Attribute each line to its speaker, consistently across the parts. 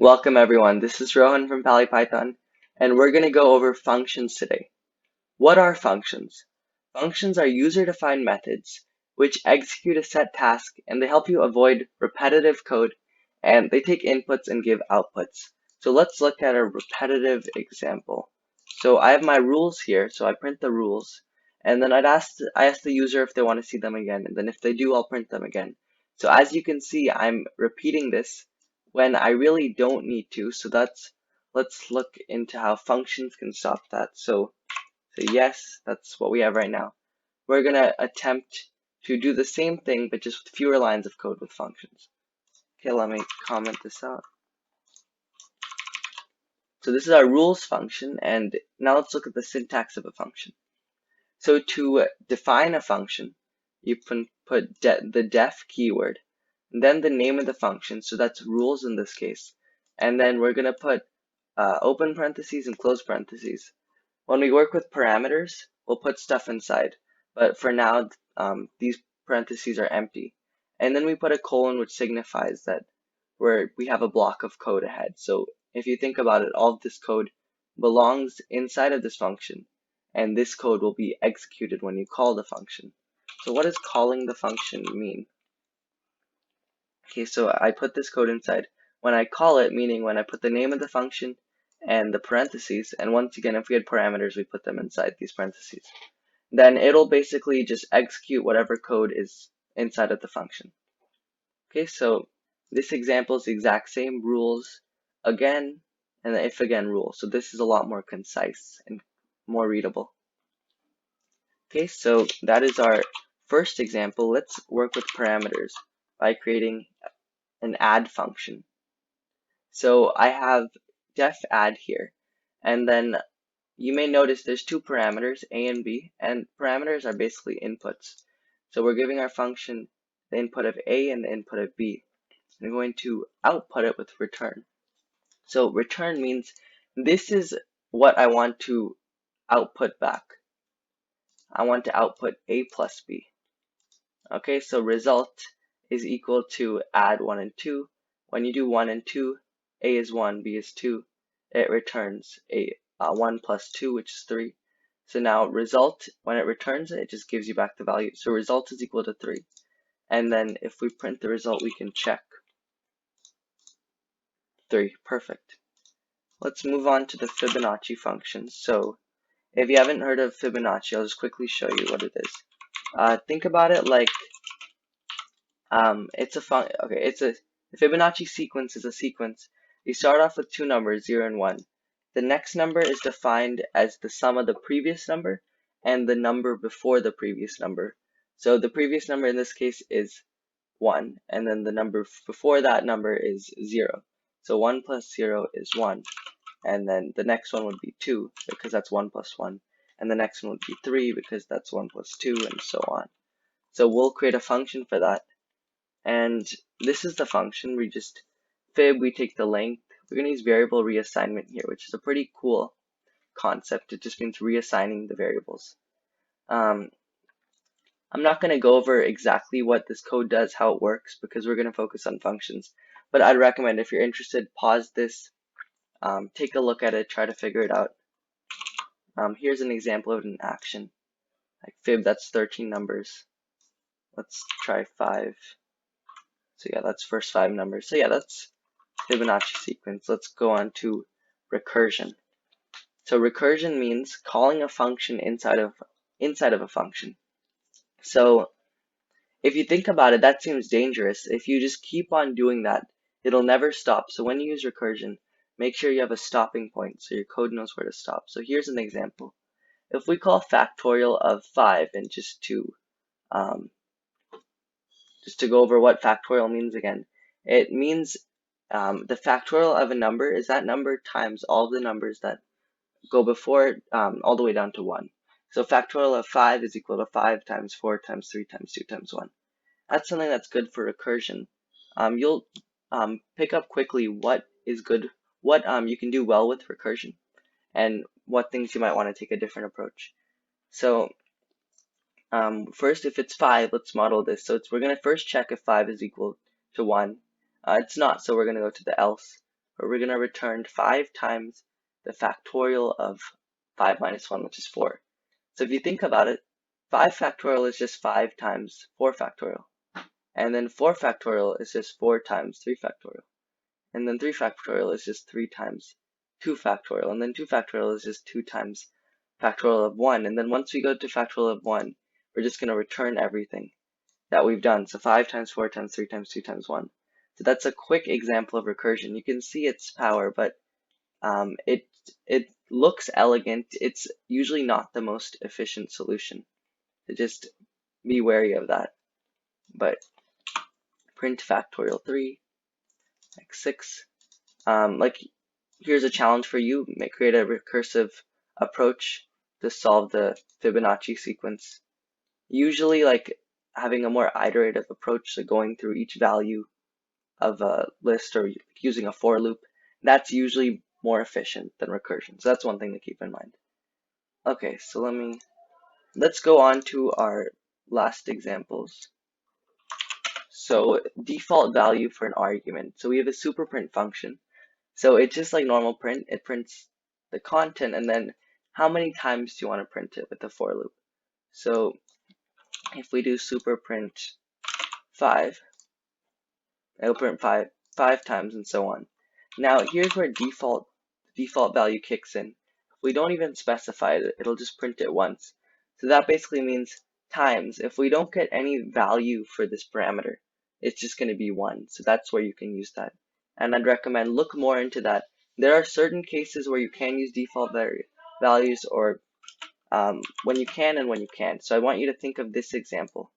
Speaker 1: Welcome everyone, this is Rohan from Paly Python, and we're going to go over functions today. What are functions? Functions are user-defined methods which execute a set task, and they help you avoid repetitive code, and they take inputs and give outputs. So let's look at a repetitive example. So I have my rules here, so I print the rules, and then I ask the user if they want to see them again, and then if they do, I'll print them again. So as you can see, I'm repeating this when I really don't need to. So let's look into how functions can stop that. So yes, that's what we have right now. We're going to attempt to do the same thing, but just with fewer lines of code with functions. Okay, let me comment this out. So this is our rules function, and now let's look at the syntax of a function. So to define a function, you can put the def keyword, and then the name of the function, so that's rules in this case, and then we're going to put open parentheses and close parentheses. When we work with parameters, we'll put stuff inside, but for now, these parentheses are empty. And then we put a colon, which signifies that we have a block of code ahead. So if you think about it, all of this code belongs inside of this function, and this code will be executed when you call the function. So what does calling the function mean? Okay, so I put this code inside. When I call it, meaning when I put the name of the function and the parentheses, and once again, if we had parameters, we put them inside these parentheses. Then it'll basically just execute whatever code is inside of the function. Okay, so this example is the exact same rules again, and the if again rule. So this is a lot more concise and more readable. Okay, so that is our first example. Let's work with parameters by creating an add function. So I have def add here, and then you may notice there's two parameters, a and b, and parameters are basically inputs. So we're giving our function the input of a and the input of b. And we're going to output it with return. So return means this is what I want to output back. I want to output a plus b. Okay, so result is equal to add 1 and 2. When you do 1 and 2, a is 1, b is 2. It returns a 1 plus 2, which is 3. So now result, when it returns it, it just gives you back the value. So result is equal to 3. And then if we print the result, we can check 3. Perfect. Let's move on to the Fibonacci function. So if you haven't heard of Fibonacci, I'll just quickly show you what it is. Think about it like the Fibonacci sequence is a sequence. You start off with two numbers, 0 and 1. The next number is defined as the sum of the previous number and the number before the previous number. So the previous number in this case is 1, and then the number before that number is 0. So 1 plus 0 is 1, and then the next one would be 2, because that's 1 plus 1, and the next one would be 3, because that's 1 plus 2, and so on. So we'll create a function for that. And this is the function. We just we take the length. We're going to use variable reassignment here, which is a pretty cool concept. It just means reassigning the variables. I'm not going to go over exactly what this code does, how it works, because we're going to focus on functions. But I'd recommend, if you're interested, pause this, take a look at it, try to figure it out. Here's an example of an action. Like fib, that's 13 numbers. Let's try 5. So yeah, that's first 5 numbers. So yeah, that's Fibonacci sequence. Let's go on to recursion. So recursion means calling a function inside of a function. So if you think about it, that seems dangerous. If you just keep on doing that, it'll never stop. So when you use recursion, make sure you have a stopping point so your code knows where to stop. So here's an example. If we call factorial of 5, and just to go over what factorial means again, it means the factorial of a number is that number times all the numbers that go before it, all the way down to 1. So factorial of 5 is equal to 5 times 4 times 3 times 2 times 1. That's something that's good for recursion. You'll pick up quickly what is good, what you can do well with recursion, and what things you might want to take a different approach. So first, if it's 5, let's model this. So we're going to first check if 5 is equal to 1. It's not, so we're going to go to the else. where we're going to return 5 times the factorial of 5 minus 1, which is 4. So if you think about it, 5 factorial is just 5 times 4 factorial. And then 4 factorial is just 4 times 3 factorial. And then 3 factorial is just 3 times 2 factorial. And then 2 factorial is just 2 times factorial of 1. And then once we go to factorial of 1, we're just going to return everything that we've done. So 5 times 4 times 3 times 2 times 1. So that's a quick example of recursion. You can see its power, but it looks elegant. It's usually not the most efficient solution. So just be wary of that. But print factorial 3, x6. Like, here's a challenge for you. Create a recursive approach to solve the Fibonacci sequence. Usually, like, having a more iterative approach, so going through each value of a list or using a for loop, that's usually more efficient than recursion. So that's one thing to keep in mind. Okay, so let's go on to our last examples. So default value for an argument. So we have a super print function. So it's just like normal print. It prints the content and then how many times do you want to print it with the for loop. So if we do super print 5, it'll print 5 times and so on. Now here's where default value kicks in. If we don't even specify it, it'll just print it once. So that basically means times. If we don't get any value for this parameter, it's just going to be 1. So that's where you can use that. And I'd recommend look more into that. There are certain cases where you can use default values, or when you can and when you can't. So I want you to think of this example.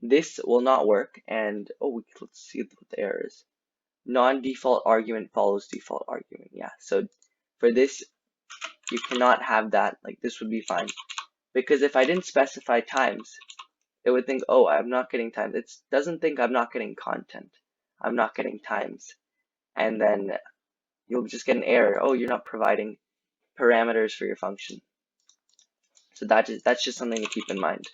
Speaker 1: This will not work, and let's see what the error is. Non-default argument follows default argument. Yeah, so for this, you cannot have that. Like, this would be fine. Because if I didn't specify times, it would think, oh, I'm not getting times. It doesn't think I'm not getting content. I'm not getting times. And then you'll just get an error. Oh, you're not providing parameters for your function. So that's just something to keep in mind.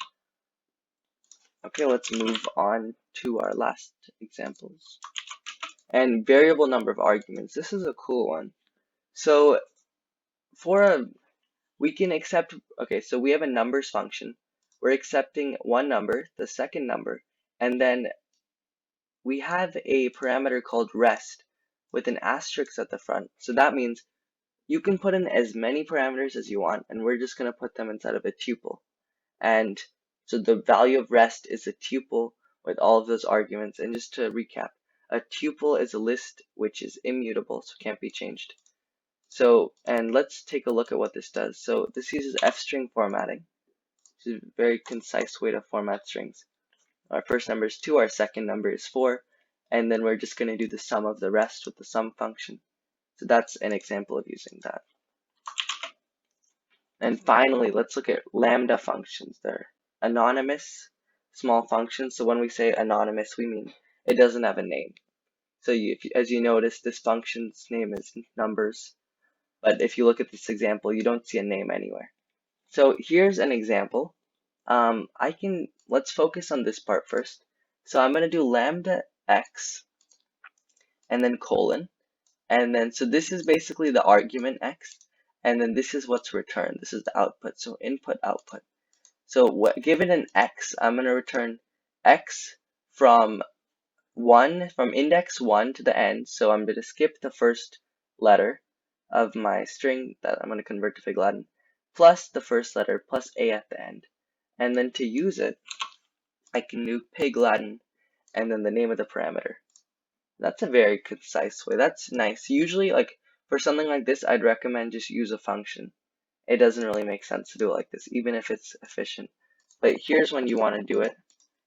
Speaker 1: Okay, let's move on to our last examples. And variable number of arguments. This is a cool one. So we can accept, okay, so we have a numbers function. We're accepting one number, the second number, and then we have a parameter called rest with an asterisk at the front. So that means you can put in as many parameters as you want, and we're just going to put them inside of a tuple. And so the value of rest is a tuple with all of those arguments. And just to recap, a tuple is a list which is immutable, so can't be changed. So, and let's take a look at what this does. So this uses f-string formatting, which is a very concise way to format strings. Our first number is 2, our second number is 4, and then we're just going to do the sum of the rest with the sum function. So that's an example of using that. And finally, let's look at lambda functions. They're anonymous small functions. So when we say anonymous, we mean it doesn't have a name. So as you notice, this function's name is numbers. But if you look at this example, you don't see a name anywhere. So here's an example. Let's focus on this part first. So I'm going to do lambda x and then colon. And then, so this is basically the argument x. And then this is what's returned. This is the output. So input, output. So given an x, I'm going to return x from index 1 to the end. So I'm going to skip the first letter of my string that I'm going to convert to Fig Latin, plus the first letter, plus a at the end. And then to use it, I can do Pig Latin and then the name of the parameter. That's a very concise way. That's nice. Usually, like, for something like this, I'd recommend just use a function. It doesn't really make sense to do it like this, even if it's efficient. But here's when you want to do it.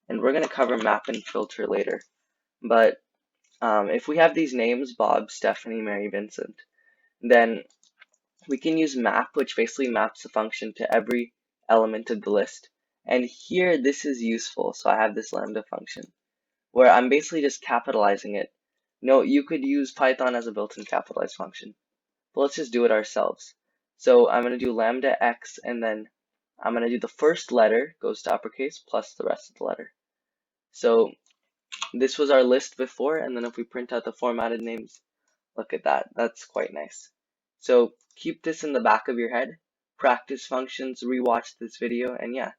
Speaker 1: And we're going to cover map and filter later. But if we have these names, Bob, Stephanie, Mary, Vincent, then we can use map, which basically maps the function to every element of the list. And here, this is useful. So I have this lambda function where I'm basically just capitalizing it. No, you could use Python as a built-in capitalized function, but let's just do it ourselves. So I'm going to do lambda x, and then I'm going to do the first letter goes to uppercase plus the rest of the letter. So this was our list before, and then if we print out the formatted names, Look at that. That's quite nice. So keep this in the back of your head. Practice functions, rewatch this video, and yeah.